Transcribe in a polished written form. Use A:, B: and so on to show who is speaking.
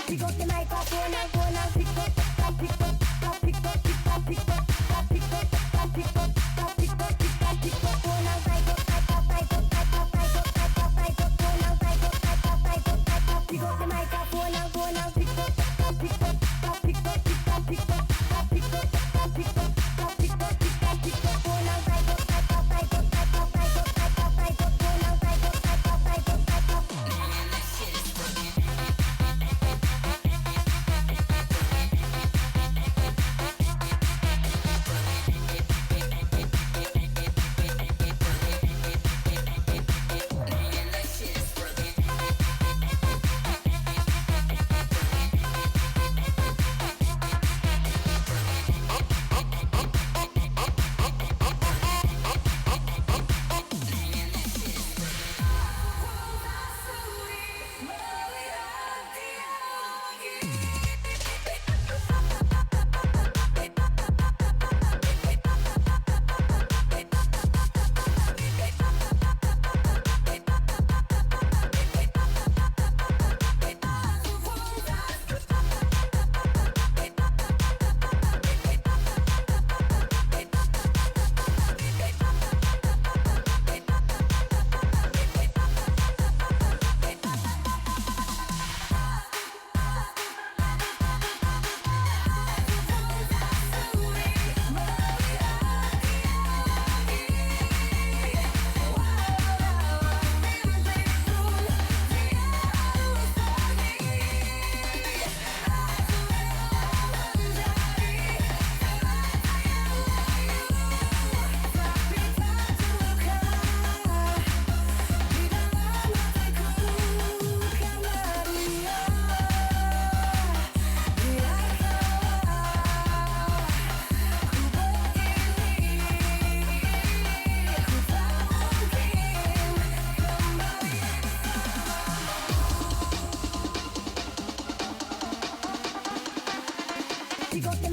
A: Pick up the microphone and go and pick up, pick up, pick up, pick up, pick up, pick up, pick up, pick up, pick up, pick up, go and pick up, pick up, pick up, pick up, pick up, pick up, pick up, go and pick up, pick up, pick up, pick up, pick up the microphone and go and pick up, pick up, pick up, pick up, pick up, pick up, pick up, pick up, pick up, pick up, go and pick up, pick up, pick up, pick up, pick up, pick up, pick up, go and pick up, pick up, pick up, pick up. Pick up